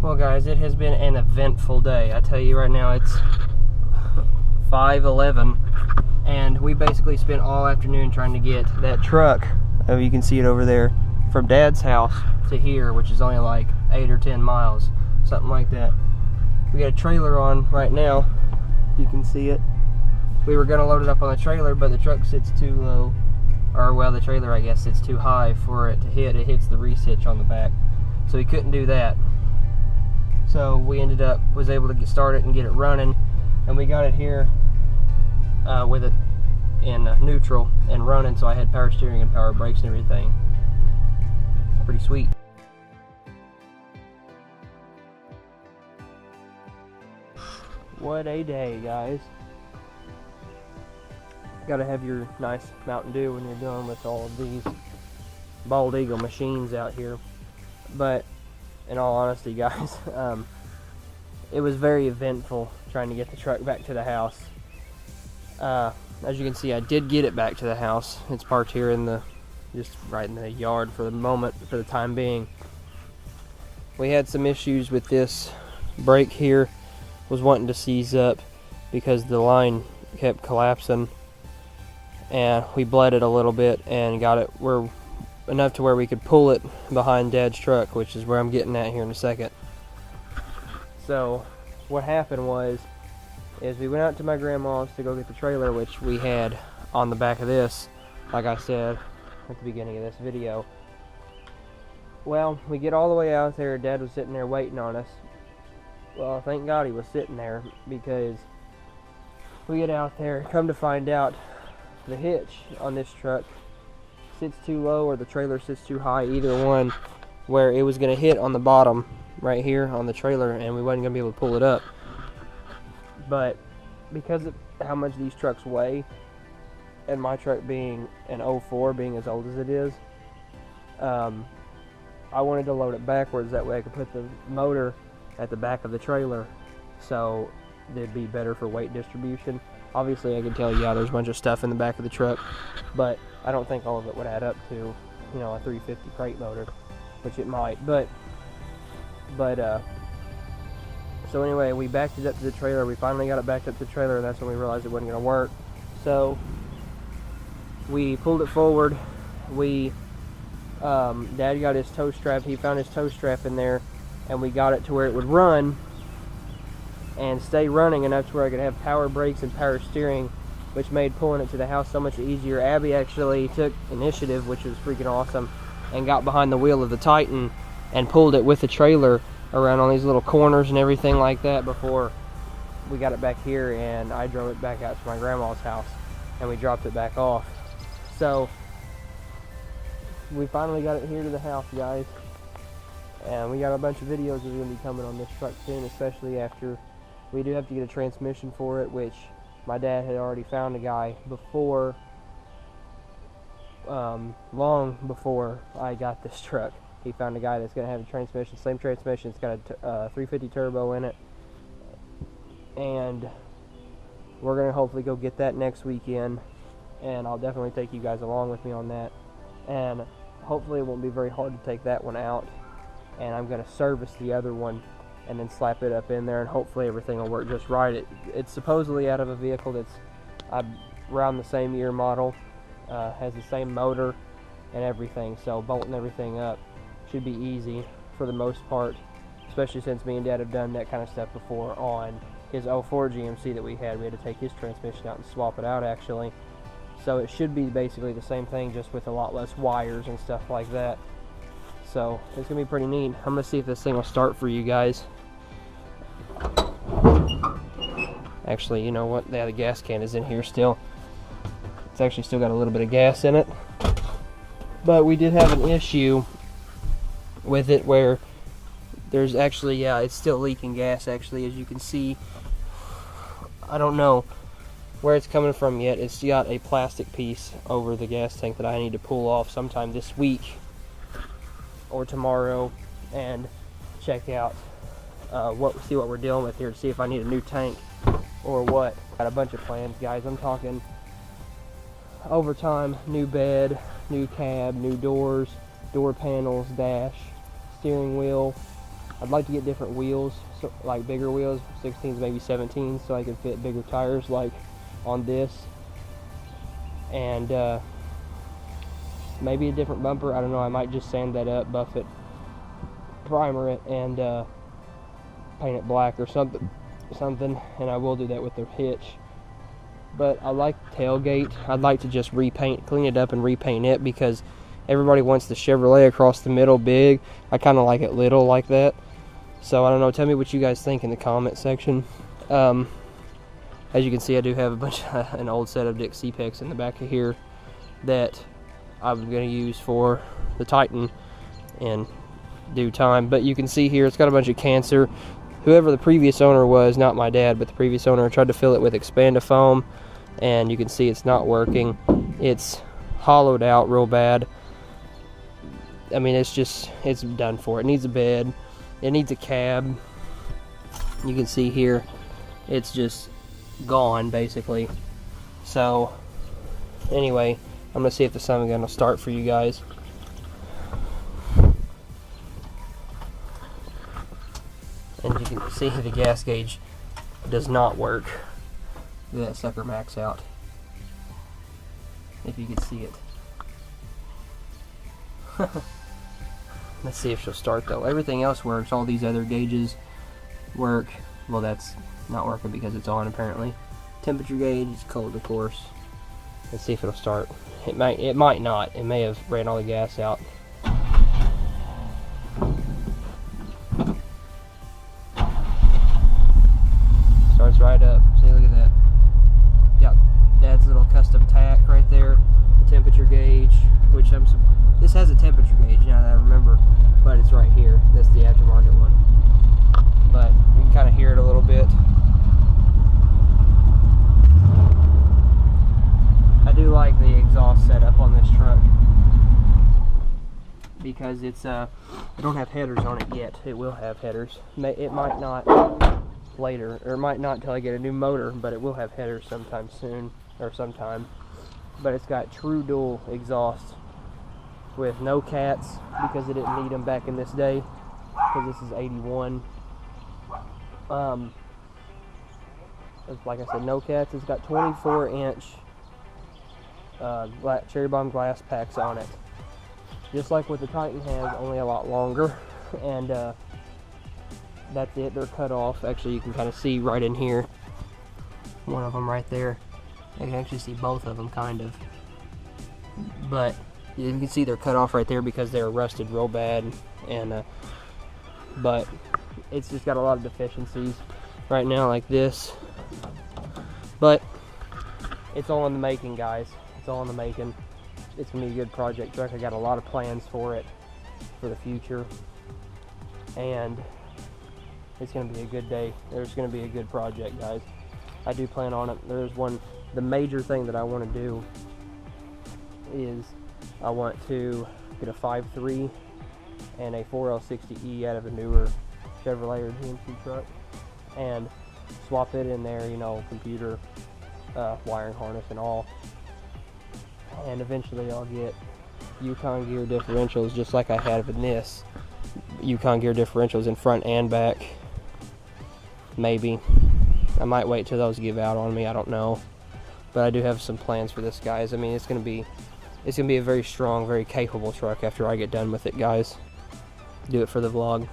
Well guys, it has been an eventful day. I tell you right now, it's 5:11 and we basically spent all afternoon trying to get that truck, you can see it over there, from Dad's house to here, which is only like 8 or 10 miles, something like that. We got a trailer on right now, you can see it. We were going to load it up on the trailer, but the truck sits too low, or well, the trailer I guess sits too high for it to hit. It hits the reese hitch on the back, so we couldn't do that. So we was able to get started and get it running, and we got it here with it in neutral and running, so I had power steering and power brakes and everything. It's pretty sweet. What a day, guys. Gotta have your nice Mountain Dew when you're dealing with all of these bald eagle machines out here. But in all honesty, guys, it was very eventful trying to get the truck back to the house. As you can see, I did get it back to the house. It's parked here just right in the yard for the moment, for the time being. We had some issues with this brake here. Was wanting to seize up because the line kept collapsing, and we bled it a little bit and got it enough to where we could pull it behind Dad's truck, which is where I'm getting at here in a second. So what happened is we went out to my grandma's to go get the trailer, which we had on the back of this, like I said at the beginning of this video. Well, we get all the way out there. Dad was sitting there waiting on us. Well, thank God he was sitting there, because we get out there, come to find out the hitch on this truck sits too low, or the trailer sits too high, either one, where it was going to hit on the bottom right here on the trailer, and we wasn't going to be able to pull it up. But because of how much these trucks weigh, and my truck being an 04, being as old as it is, I wanted to load it backwards, that way I could put the motor at the back of the trailer, so it'd be better for weight distribution. Obviously I can tell you, yeah, there's a bunch of stuff in the back of the truck, but I don't think all of it would add up to, you know, a 350 crate motor, which it might. But so anyway, we backed it up to the trailer. We finally got it backed up to the trailer, and that's when we realized it wasn't going to work. So we pulled it forward. Dad got his tow strap. He found his tow strap in there, and we got it to where it would run and stay running enough to where I could have power brakes and power steering, which made pulling it to the house so much easier. Abby actually took initiative, which was freaking awesome, and got behind the wheel of the Titan and pulled it with the trailer around all these little corners and everything like that before we got it back here, and I drove it back out to my grandma's house and we dropped it back off. So we finally got it here to the house, guys, and we got a bunch of videos that are going to be coming on this truck soon, especially after we do have to get a transmission for it, which my dad had already found a guy before, long before I got this truck. He found a guy that's going to have a transmission, same transmission. It's got a 350 turbo in it, and we're going to hopefully go get that next weekend, and I'll definitely take you guys along with me on that, and hopefully it won't be very hard to take that one out, and I'm going to service the other one and then slap it up in there, and hopefully everything will work just right. It's supposedly out of a vehicle that's around the same year model, has the same motor and everything, so bolting everything up should be easy for the most part, especially since me and Dad have done that kind of stuff before on his 04 GMC that we had. We had to take his transmission out and swap it out, actually. So it should be basically the same thing, just with a lot less wires and stuff like that. So it's going to be pretty neat. I'm going to see if this thing will start for you guys. Actually, you know what? Yeah, the gas can is in here still. It's actually still got a little bit of gas in it. But we did have an issue with it where there's actually, yeah, it's still leaking gas, actually, as you can see. I don't know where it's coming from yet. It's got a plastic piece over the gas tank that I need to pull off sometime this week or tomorrow and check out see what we're dealing with here, to see if I need a new tank or what. Got a bunch of plans, guys. I'm talking overtime, new bed, new cab, new doors, door panels, dash, steering wheel, I'd like to get different wheels, so, like bigger wheels, 16s, maybe 17s, so I can fit bigger tires like on this. And maybe a different bumper. I don't know. I might just sand that up, buff it, primer it, and paint it black or something. And I will do that with the hitch. But I like the tailgate. I'd like to just clean it up and repaint it, because everybody wants the Chevrolet across the middle big. I kind of like it little like that. So I don't know. Tell me what you guys think in the comment section. As you can see, I do have an old set of Dixie Picks in the back of here that I'm going to use for the Titan in due time. But you can see here, it's got a bunch of cancer. Whoever the previous owner was, not my dad, but the previous owner, tried to fill it with Expandifoam, and you can see it's not working. It's hollowed out real bad. I mean, it's done for. It needs a bed. It needs a cab. You can see here, it's just gone, basically. So, anyway, I'm going to see if the sun gun will start for you guys. And you can see the gas gauge does not work. Look at that sucker max out. If you could see it. Let's see if she'll start though. Everything else works. All these other gauges work. Well, that's not working because it's on apparently. Temperature gauge is cold, of course. Let's see if it'll start. It might not. It may have ran all the gas out. Starts right up. See, look at that. Got Dad's little custom tack right there. The temperature gauge, which this has a temperature gauge now that I remember, but it's right here. That's the aftermarket one. But you can kind of hear it a little bit. I do like the exhaust setup on this truck because it's I don't have headers on it yet. It will have headers. It might not later, or it might not until I get a new motor, but it will have headers sometime soon, or sometime. But it's got true dual exhaust with no cats, because it didn't need them back in this day, because this is 81. Like I said, no cats. It's got 24-inch cherry bomb glass packs on it, just like what the Titan has, only a lot longer. And that's it. They're cut off. Actually, you can kind of see right in here, one of them right there. You can actually see both of them, kind of. But you can see they're cut off right there because they're rusted real bad. And but it's just got a lot of deficiencies right now, like this. But it's all in the making, guys. It's all in the making. It's gonna be a good project truck. I got a lot of plans for it for the future, and it's gonna be a good day. There's gonna be a good project, guys. I do plan on it. The major thing that I want to do is I want to get a 5.3 and a 4L60E out of a newer Chevrolet or GMC truck, and swap it in there, you know, computer, wiring harness and all. And eventually I'll get Yukon gear differentials, just like I had in this. Yukon gear differentials in front and back. Maybe. I might wait till those give out on me, I don't know. But I do have some plans for this, guys. I mean, it's gonna be a very strong, very capable truck after I get done with it, guys. Do it for the vlog.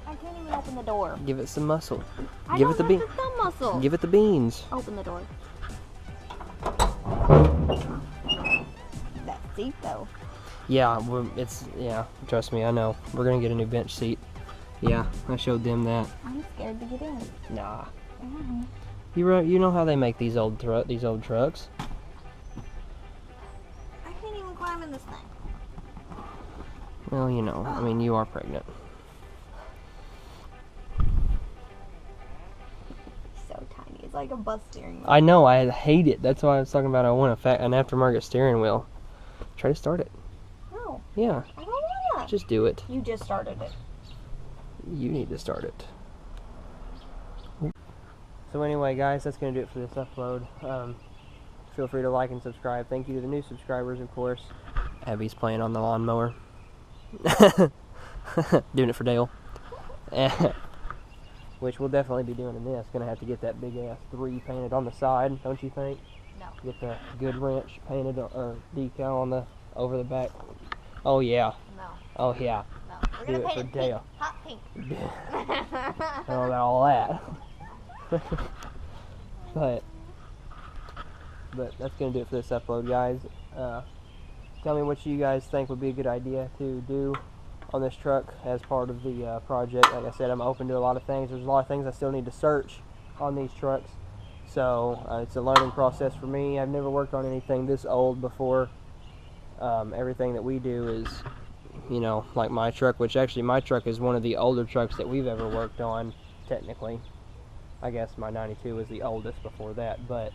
I can't even open the door. Give it some muscle. Give it the beans. Thumb muscle. Give it the beans. Open the door. That seat though. Yeah, trust me, I know. We're gonna get a new bench seat. Yeah, I showed them that. I'm scared to get in. Nah. Mm-hmm. You know how they make these old trucks. I can't even climb in this thing. Well, you know, I mean, you are pregnant. So tiny. It's like a bus steering wheel. I know, I hate it. That's why I was talking about I want an aftermarket steering wheel. Try to start it. No. Yeah. I don't wanna. Just do it. You just started it. You need to start it. So anyway, guys, that's going to do it for this upload. Feel free to like and subscribe. Thank you to the new subscribers, of course. Abby's playing on the lawnmower. Doing it for Dale. Which we'll definitely be doing in this. Gonna have to get that big ass 3 painted on the side, don't you think? No. Get the good wrench painted or decal on the over the back. Oh yeah. No. Oh yeah. No. We're Do gonna it paint for it Dale. pink. Hot pink. I don't know about all that. but that's gonna do it for this upload, guys. Tell me what you guys think would be a good idea to do on this truck as part of the project. Like I said, I'm open to a lot of things. There's a lot of things I still need to search on these trucks, so it's a learning process for me. I've never worked on anything this old before. Everything that we do is, you know, like my truck, which actually my truck is one of the older trucks that we've ever worked on, technically. I guess my 92 was the oldest before that, but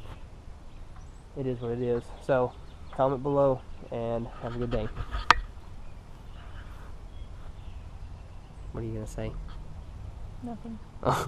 it is what it is. So comment below and have a good day. What are you gonna say? Nothing. Oh.